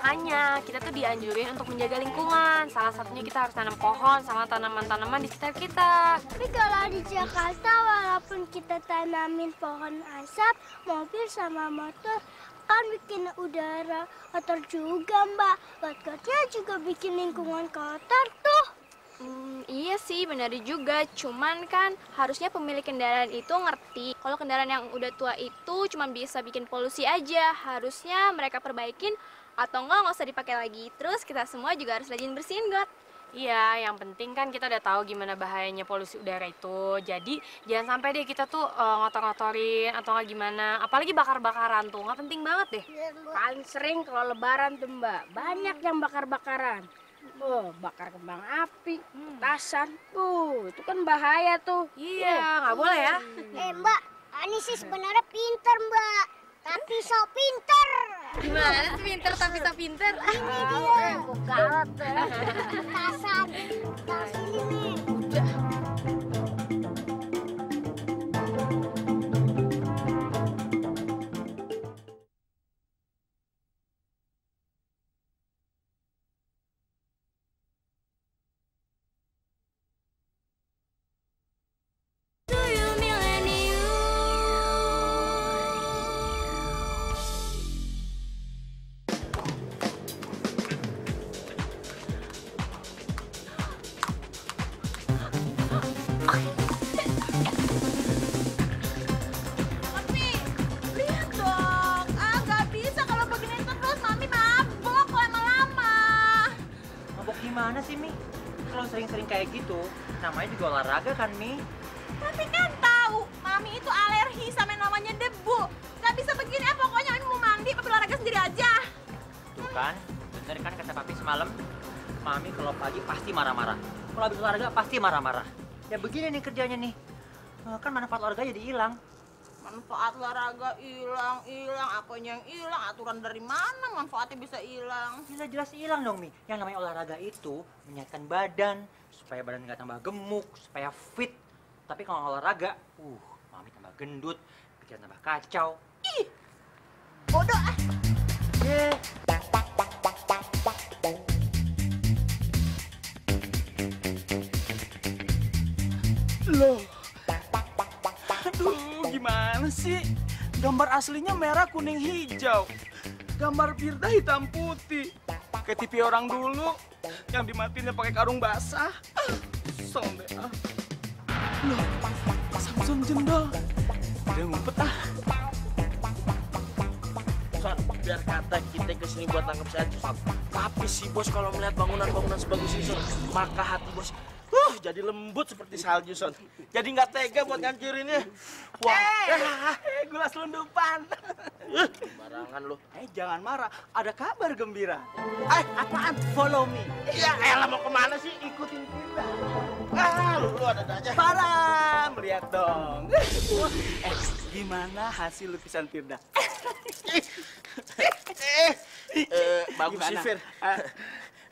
Makanya kita tuh dianjurin untuk menjaga lingkungan. Salah satunya kita harus tanam pohon sama tanaman-tanaman di sekitar kita. Tapi kalau di Jakarta walaupun kita tanamin pohon asap, mobil sama motor kan bikin udara kotor juga, Mbak. Kotornya juga bikin lingkungan kotor tuh. Iya sih, benar juga. Cuman kan harusnya pemilik kendaraan itu ngerti kalau kendaraan yang udah tua itu cuma bisa bikin polusi aja. Harusnya mereka perbaikin atau nggak usah dipakai lagi. Terus kita semua juga harus rajin bersihin got. Iya, yang penting kan kita udah tahu gimana bahayanya polusi udara itu. Jadi jangan sampai deh kita tuh ngotor-ngotorin atau nggak gimana. Apalagi bakar-bakaran tuh, nggak penting banget deh. Paling sering kalau lebaran tuh Mbak, banyak yang bakar-bakaran. Oh, bakar kembang api, petasan. Itu kan bahaya tuh. Iya, nggak boleh ya. Mbak, Ani sih sebenarnya pinter, Mbak. Tapi so pinter. Gimana sih pinter tapi so pinter? Ini dia. Petasan. Petasan ini. Gimana sih, Mi? Kalau sering-sering kayak gitu, namanya juga olahraga kan, Mi? Tapi kan tahu, Mami itu alergi sama yang namanya debu. Gak bisa begini, pokoknya Mami mau mandi, Papi olahraga sendiri aja. Tuh kan, bener kan kata Papi semalam? Mami kalau pagi pasti marah-marah. Kalau habis olahraga pasti marah-marah. Ya begini nih kerjanya nih. Kan manfaat olahraga jadi hilang. Manfaat olahraga hilang, apanya yang hilang? Aturan dari mana manfaatnya bisa hilang? Jelas-jelas hilang dong, Mi. Yang namanya olahraga itu menyehatkan badan, supaya badan nggak tambah gemuk, supaya fit. Tapi kalau olahraga, Mami tambah gendut, pikiran tambah kacau. Ih, bodoh ah. Loh. Aduh, gimana sih? Gambar aslinya merah, kuning, hijau. Gambar Firda hitam putih. Kayak TV orang dulu yang dimatiin pakai karung basah. Sonde ah. Loh, Samson jendol. Dia ngumpet ah. Son, biar kata kita kesini buat nangkep saja, Son. Tapi si bos kalau melihat bangunan-bangunan sebagus ini, Son, maka hati bos jadi lembut seperti salju, Son. Jadi nggak tega buat ngancurinnya. Wah, Gula selundupan. barangan lu. Jangan marah, ada kabar gembira. Apaan? Follow me. Ya elah, mau kemana sih? Ikutin kita. Lu ada aja. Parah, lihat dong. Gimana hasil lukisan Firda? Bagus sih, Fir.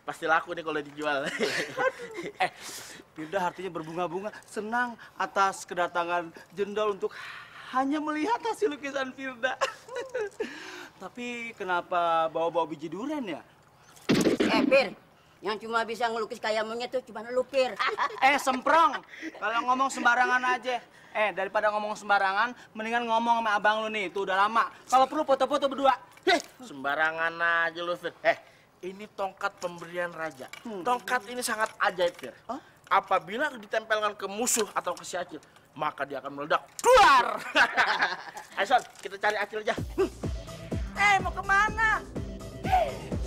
Pasti laku nih kalau dijual. Firda hatinya berbunga-bunga, senang atas kedatangan jendol untuk hanya melihat hasil lukisan Firda. Tapi kenapa bawa-bawa biji durian ya? Fir, yang cuma bisa ngelukis kayak monyet tuh cuma lu, Fir. Semprong. Kalau ngomong sembarangan aja. Daripada ngomong sembarangan, mendingan ngomong sama abang lu nih. Itu udah lama. Kalau perlu foto-foto berdua. Sembarangan aja lu, Fir. Ini tongkat pemberian raja. Tongkat ini sangat ajaib, Fir. Apabila ditempelkan ke musuh atau ke si Acil, maka dia akan meledak. Keluar! Ayo, Son, kita cari Acil aja. Mau kemana?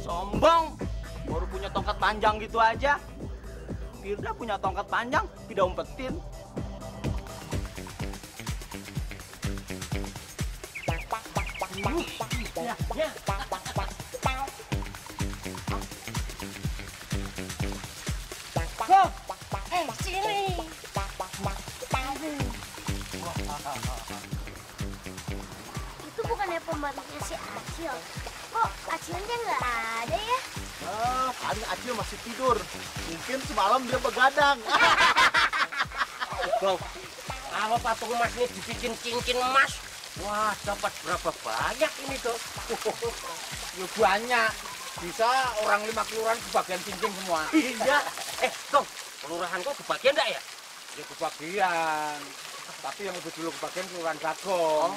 Sombong. Baru punya tongkat panjang gitu aja. Firda punya tongkat panjang, tidak umpetin. Sini. Itu bukannya pembantunya si Acil. Kok Acilnya nggak ada ya? Paling Acil masih tidur. Mungkin semalam dia begadang. Bang, kalau patung emas ini dibikin cincin emas, wah dapat berapa banyak ini tuh? Ya banyak. Bisa orang 5 kelurahan kebagian cincin semua. Iya. Dong, kelurahan kok kebagian enggak ya? Ya kebagian. Tapi yang lebih dulu kebagian kelurahan Bagong.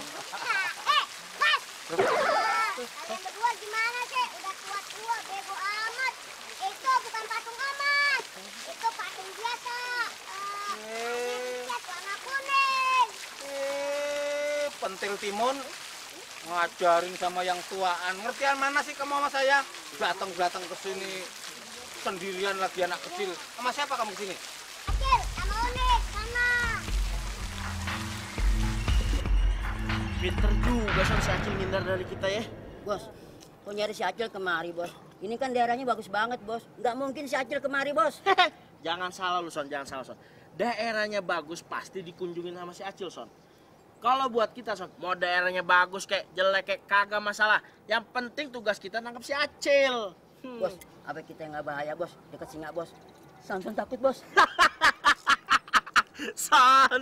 Mas! Kalian berdua gimana sih? Udah tua-tua, bego amat. Itu bukan patung emas. Itu patung biasa. Lihat warna kuning. Pentil timun ngajarin sama yang tuaan. Ngertian mana sih kamu sama saya? Datang ke sini sendirian lagi anak kecil. Sama siapa kamu kesini? Acil, sama Unik, sama. Pinter juga si Acil ngindar dari kita ya. Bos, kok nyari si Acil kemari, Bos? Ini kan daerahnya bagus banget, Bos. Nggak mungkin si Acil kemari, Bos. Jangan salah lu, Son. Jangan salah, Son. Daerahnya bagus pasti dikunjungin sama si Acil, Son. Kalau buat kita, Son, mau daerahnya bagus kayak jelek kayak kagak masalah. Yang penting tugas kita nangkep si Acil. Bos, apa kita nggak bahaya, Bos? Dekat singa, Bos. Samson takut, Bos. Son.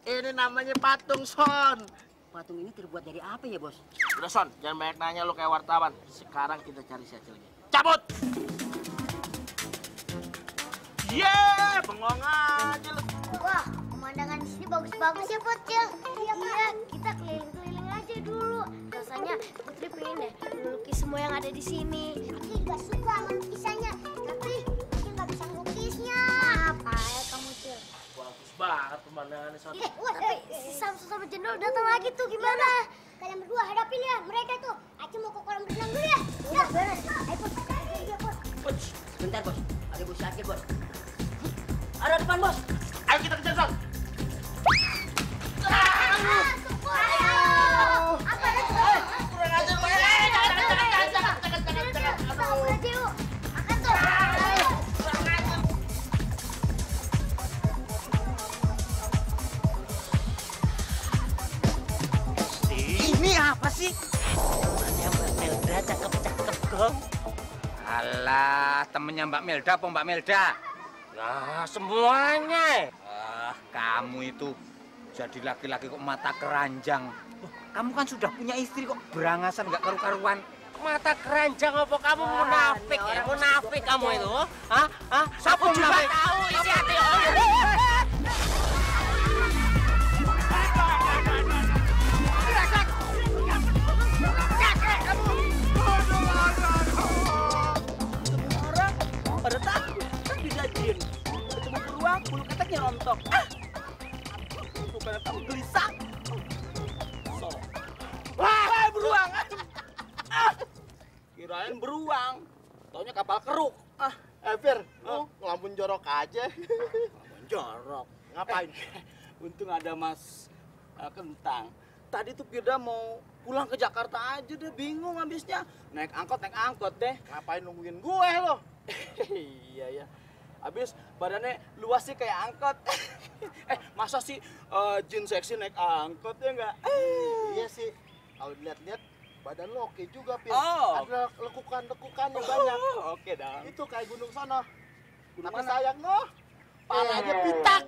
Ini namanya patung, Son. Patung ini terbuat dari apa ya, Bos? Udah, Son. Jangan banyak nanya lu kayak wartawan. Sekarang kita cari si Acil lagi. Cabut! Bengong aja lu. Wah, pemandangan di sini bagus-bagus ya, Putri. Iya, kita keliling-keliling aja dulu. Rasanya Putri pengen deh melukis semua yang ada di sini. Putri gak suka sama lukisannya, tapi Putri gak bisa melukisnya. Apa ya kamu, Cil? Bagus banget pemandangannya, Son. Tapi si Samsul sama Jendol datang lagi tuh, gimana? Kalian berdua hadapin ya mereka tuh. Acil mau ke kolam renang dulu ya. Ya, beres. Ayo, Put. Bentar, Bos. Ada Bos Acil, Bos. Ada depan, Bos. Ayo kita kejar, Son. Ini apa sih? Temannya Mbak Melda cakep-cakep kok. Alah, temennya Mbak Melda apa Mbak Melda? Nah, semuanya. Kamu itu jadi laki-laki kok mata keranjang. Loh, kamu kan sudah punya istri kok berangasan nggak karu-karuan. Mata keranjang apa kamu munafik ya? Munafik kamu itu. Hah? Siapa Aku juga munafik? tahu isi hati orang. Pada takut kan dijajin. Ketemu beruang, bulu keteknya rontok. Bukannya kamu gelisah. Wah, beruang. Kirain beruang. Taunya kapal keruk. Fir, ngelamun jorok aja. Jorok. Ngapain? Untung ada Mas Kentang. Tadi tuh Firda mau pulang ke Jakarta aja deh, bingung habisnya. Naik angkot deh. Ngapain nungguin gue lo? Iya ya. Habis badannya luas sih kayak angkot. Masa sih jin seksi naik angkot ya enggak? Iya sih. Kalau dilihat-lihat badan lo oke juga, Pir. Oh. Ada lekukan-lekukannya banyak. Oke dong. Itu kayak gunung sana. Gunung Mana? sayang lo. Palanya pitak.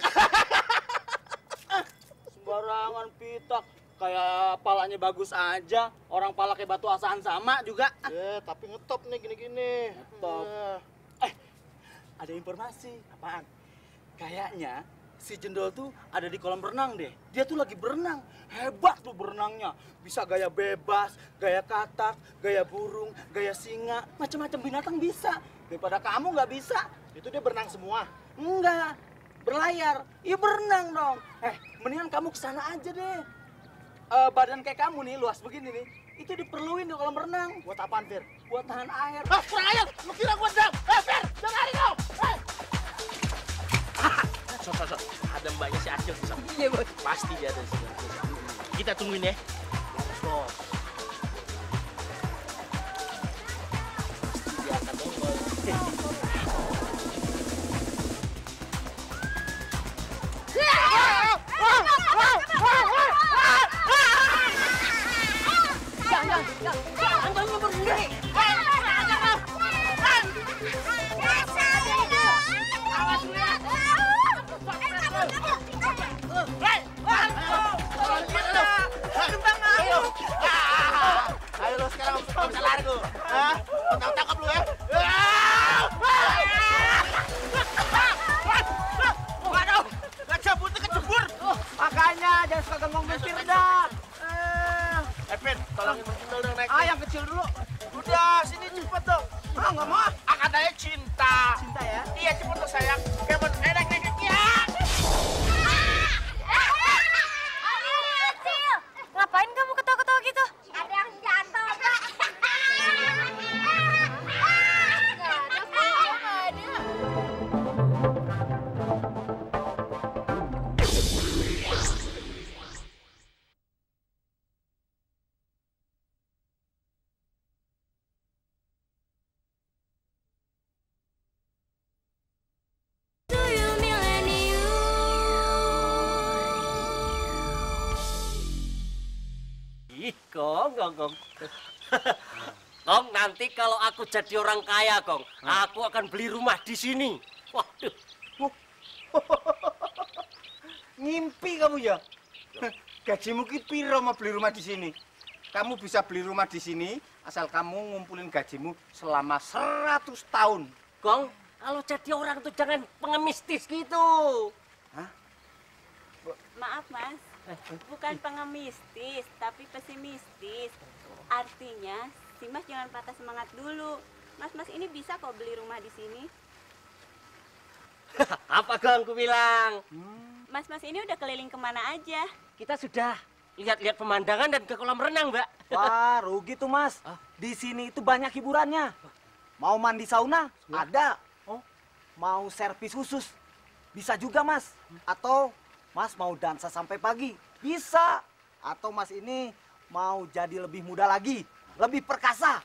Sembarangan pitak. Kayak palanya bagus aja. Orang pala kayak batu asahan sama juga. Tapi ngetop nih gini-gini. Ngetop. Ada informasi. Apaan? Kayaknya si Jendol tuh ada di kolam renang deh. Dia tuh lagi berenang. Hebat tuh berenangnya. Bisa gaya bebas, gaya katak, gaya burung, gaya singa. Macam-macam binatang bisa. Daripada kamu nggak bisa. Itu dia berenang semua. Enggak. Berlayar. Iya berenang dong. Mendingan kamu kesana aja deh. Badan kayak kamu nih, luas begini nih. Itu diperluin di kolam renang. Buat apaan, Fir? Buat tahan air. Kurang ajar! Lu kira gua dam? Fir! Jangan lari kau! So. Ada mbaknya si Acil di sana. Iya, Bos. Pasti dia ada di sana. Kita tungguin ya. Bos. Pasti dia akan nongol. Antonnya berdiri. Awas, nggak mau. Akad aja cinta. Cinta ya? Iya, cepet tuh sayang. Kemon, enak ya. Ngapain kamu ketawa-ketawa gitu? Ada yang jatuh, Pak. Ih, Gong. Gong, nanti kalau aku jadi orang kaya, Gong, aku akan beli rumah di sini. Waduh. Ngimpi kamu ya? Gajimu ki piro mau beli rumah di sini? Kamu bisa beli rumah di sini asal kamu ngumpulin gajimu selama 100 tahun. Gong, kalau jadi orang tuh jangan pengemistis gitu. Maaf, Mas. Bukan pengemistis, tapi pesimistis. Artinya, si Mas jangan patah semangat dulu. Mas ini bisa kok beli rumah di sini. Apa Gong ku bilang? Mas ini udah keliling kemana aja? Kita sudah lihat-lihat pemandangan dan ke kolam renang, Mbak. Wah, rugi tuh, Mas. Di sini itu banyak hiburannya. Mau mandi sauna? Ada. Mau servis khusus? Bisa juga, Mas. Atau Mas mau dansa sampai pagi? Bisa. Atau Mas ini mau jadi lebih muda lagi? Lebih perkasa?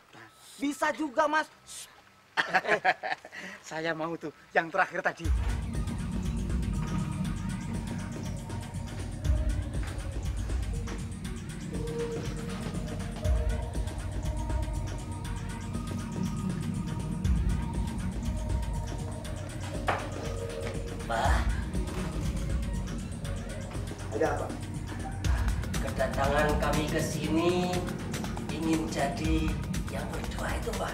Bisa juga, Mas. Saya mau tuh yang terakhir tadi. Mbak, Ada apa? kedatangan kami ke sini ingin jadi yang berdua itu, Mbak.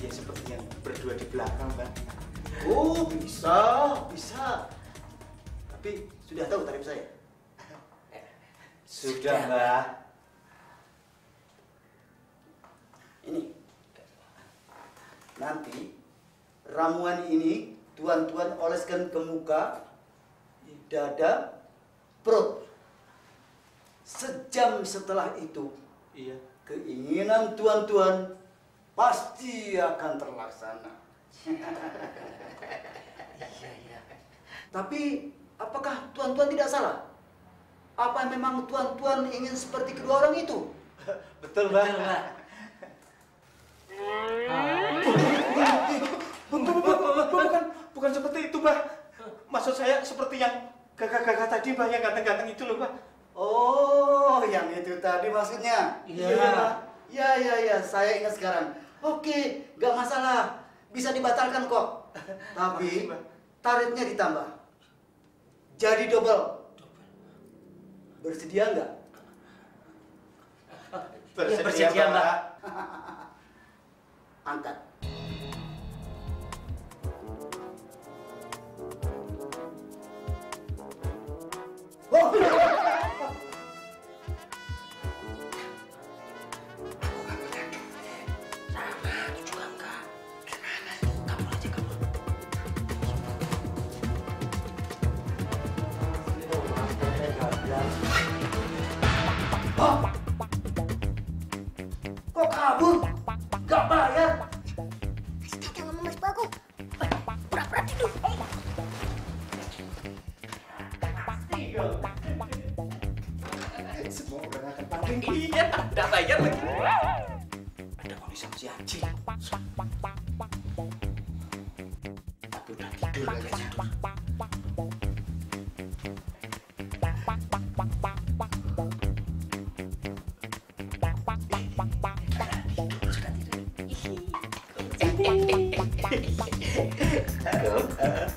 Ya seperti yang berdua di belakang, Mbak. Oh, bisa. Tapi sudah tahu tarif saya? Sudah, Mbak. Ini. Nanti ramuan ini tuan-tuan oleskan ke muka, di dada, perut. Sejam setelah itu, keinginan tuan-tuan pasti akan terlaksana. Iya. Tapi apakah tuan-tuan tidak salah? Apa memang tuan-tuan ingin seperti kedua orang itu? Betul, Mbak. Bukan seperti itu, Mbak. Maksud saya seperti yang gagah-gagah tadi, Mbak, yang ganteng-ganteng itu loh, Mbak. Oh, yang itu tadi maksudnya? Iya. Ya, saya ingat sekarang. Oke, nggak masalah. Bisa dibatalkan kok. Tapi tarifnya ditambah. Jadi double. Bersedia nggak? Bersedia, Mbak. Angkat. Oh. Kok kabur? Gak bayar? Astaga, Mama Mas Bagong. Pura-pura tidur. Semua orang akan panggil. Iya, udah bayar lagi. Ada kondisi sama si Acil. Aku udah tidur lagi tidur.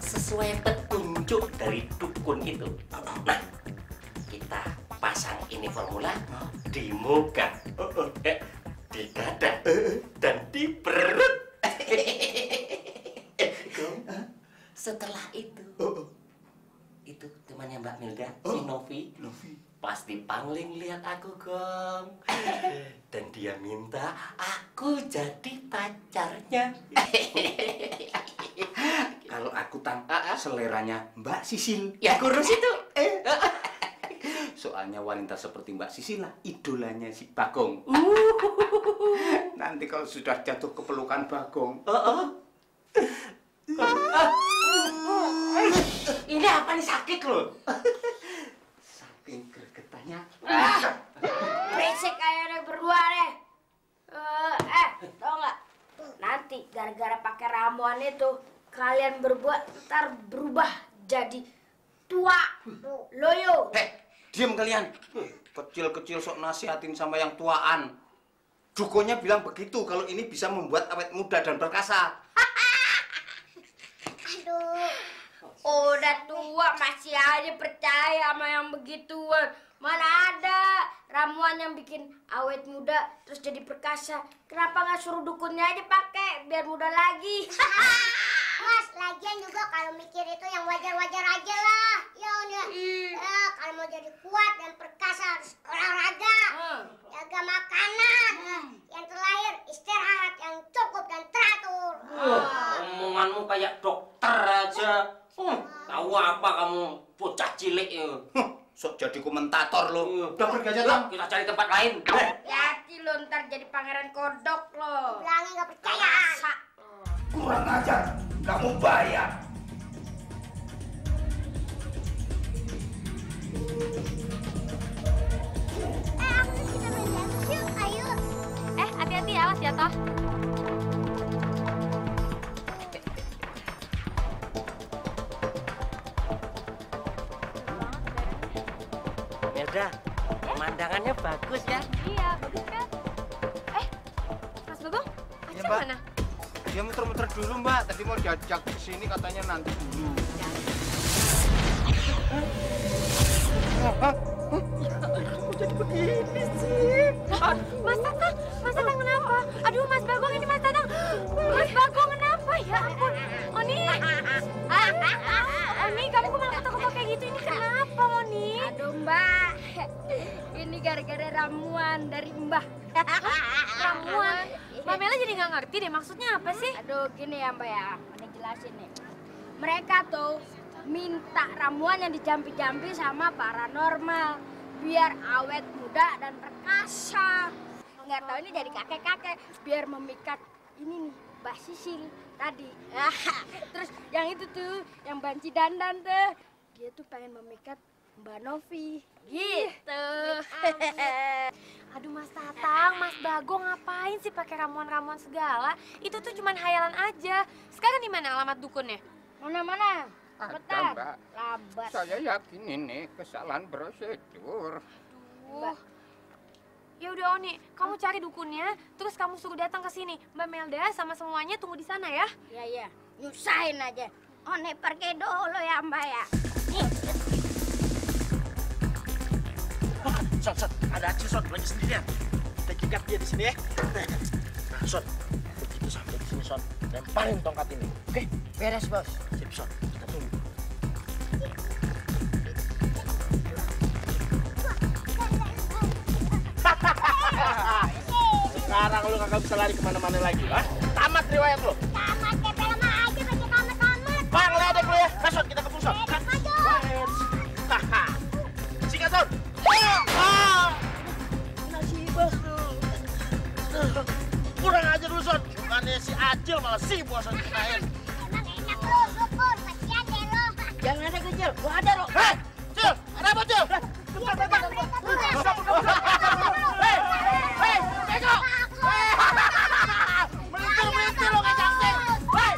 Sesuai petunjuk dari dukun itu. Nah, kita pasang ini formula di muka, di dada, dan di perut. Setelah itu temannya Mbak Milda, si Novi, Luffy pasti pangling lihat aku, Gong. Dan dia minta aku jadi pacarnya. Kalau aku seleranya Mbak Sisil. Ya kurus itu. Soalnya wanita seperti Mbak Sisil lah idolanya si Bagong. Nanti kalau sudah jatuh ke pelukan Bagong. Ini apa nih, sakit loh? Saking gregetannya. Berisik kayaknya berdua deh. Tau nggak? Nanti gara-gara pakai ramuan itu kalian berdua ntar berubah jadi tua loyo. Diam kalian. Kecil-kecil sok nasihatin sama yang tuaan. Dukonya bilang begitu kalau ini bisa membuat awet muda dan perkasa. Aduh. Udah tua masih aja percaya sama yang begituan. Mana ada ramuan yang bikin awet muda terus jadi perkasa. Kenapa nggak suruh dukunnya aja pakai biar muda lagi? Mas, lagian juga kalau mikir itu yang wajar-wajar aja lah. Ya udah. Kalau mau jadi kuat dan perkasa harus olahraga, jaga makanan, yang terakhir istirahat yang cukup dan teratur. Omonganmu kayak dokter aja. Tahu apa kamu, bocah cilik ya? Sok jadi komentator lo. Udah pergi aja, Tam. Kita cari tempat lain. Hati lo ntar jadi pangeran kodok lo. Bilangin nggak percayaan. Kurang ajar, kamu bayar. Aku kita main games yuk, ayo. Hati-hati ya, awas jatuh. Melda, pemandangannya bagus ya. Iya, bagus kan? Mas Bagong, Iya, Aceh Mbak. mana? Dia muter-muter dulu, Mbak. Tadi mau diajak ke sini katanya nanti dulu. Jadi begini sih. Mas Tatang kenapa? Aduh, Mas Bagong ini Mas Tatang. Mas Bagong kenapa? Ya ampun. Oni. Oni, kamu kok malah ketawa kayak gitu? Ini kenapa, Oni? Aduh Mbak, ini gara-gara ramuan dari Mbah. Ramuan? Mbak Mela jadi nggak ngerti deh maksudnya apa sih? Aduh gini ya Mbak ya, ini jelasin nih. Mereka tuh minta ramuan yang dijampi-jampi sama paranormal biar awet muda dan perkasa. Nggak tahu ini dari kakek-kakek biar memikat ini nih Mbak Sisil tadi. Terus yang itu tuh, yang banci dandan tuh, dia tuh pengen memikat Mbak Novi. Gitu. Aduh Mas Tatang, Mas Bagong ngapain sih pakai ramuan-ramuan segala? Itu tuh cuman hayalan aja. Sekarang di mana alamat dukunnya? Mana-mana? Ada, Bentar. Mbak. Lambat. Saya yakin ini kesalahan prosedur. Mbak. Ya udah Oni, kamu cari dukunnya, terus kamu suruh datang ke sini. Mbak Melda sama semuanya tunggu di sana ya. Iya, nyusahin aja. One pergi dulu ya Mbak ya. Son, ada Acil, Son, lagi sendirian. Kita gigat dia di sini ya. Nah, Son, begitu sampai di sini, Son, lemparin tongkat ini. Oke? Beres, Bos. Sip, Son, kita tunggu. Sekarang lu kagak bisa lari kemana-mana lagi, ha? Tamat riwayat lu. Tamat kayak film aja baca tamat-tamat. Bang, ledek lu ya. Nah, Son, kita ke pusat. Haha. Sikat, Son. Kurang aja dulu, Son. Bukannya si Acil malah si Son dikenain. Emang enak lu, syukur. Kasihan deh lo. Jangan ada kecil, gua ada loh. Hei, Cil, ada apa, Cil? Hei, Eko! Melintir lo kayak jangkrik. Hei!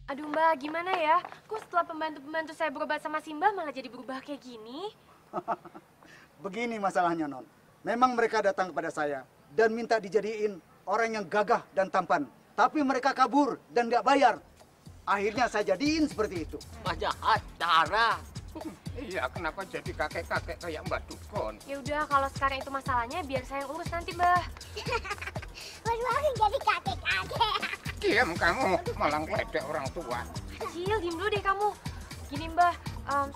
Aduh Mbak, gimana ya? Kok setelah pembantu-pembantu saya berobat sama Simba malah jadi berubah kayak gini? Begini masalahnya, Non. Memang mereka datang kepada saya dan minta dijadiin orang yang gagah dan tampan. Tapi mereka kabur dan nggak bayar. Akhirnya saya jadiin seperti itu. Mbak jahat, Dara. Iya, kenapa jadi kakek-kakek kayak Mbak Dukon? Ya udah, kalau sekarang itu masalahnya biar saya yang urus nanti, Mbah. Baru jadi kakek-kakek. Diam kamu, malah ngeledek orang tua. Cil, diem dulu deh kamu. Gini, Mbah,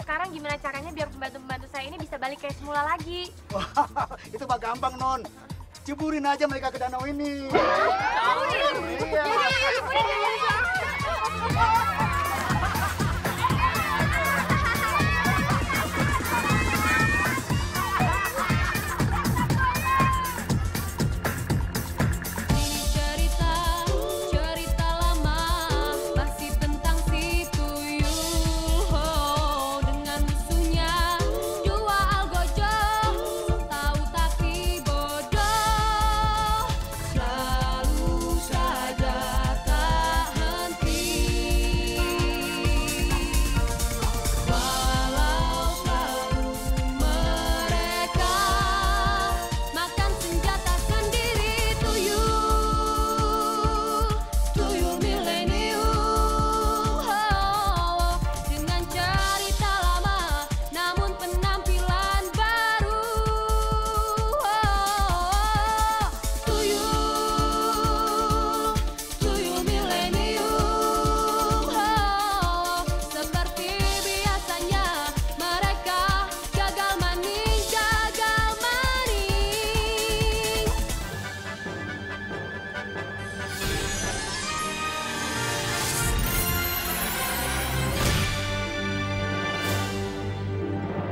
sekarang gimana caranya biar pembantu-pembantu saya ini bisa balik kayak semula lagi? Itu mah gampang, Non. Ceburin aja mereka ke danau ini. Ceburin?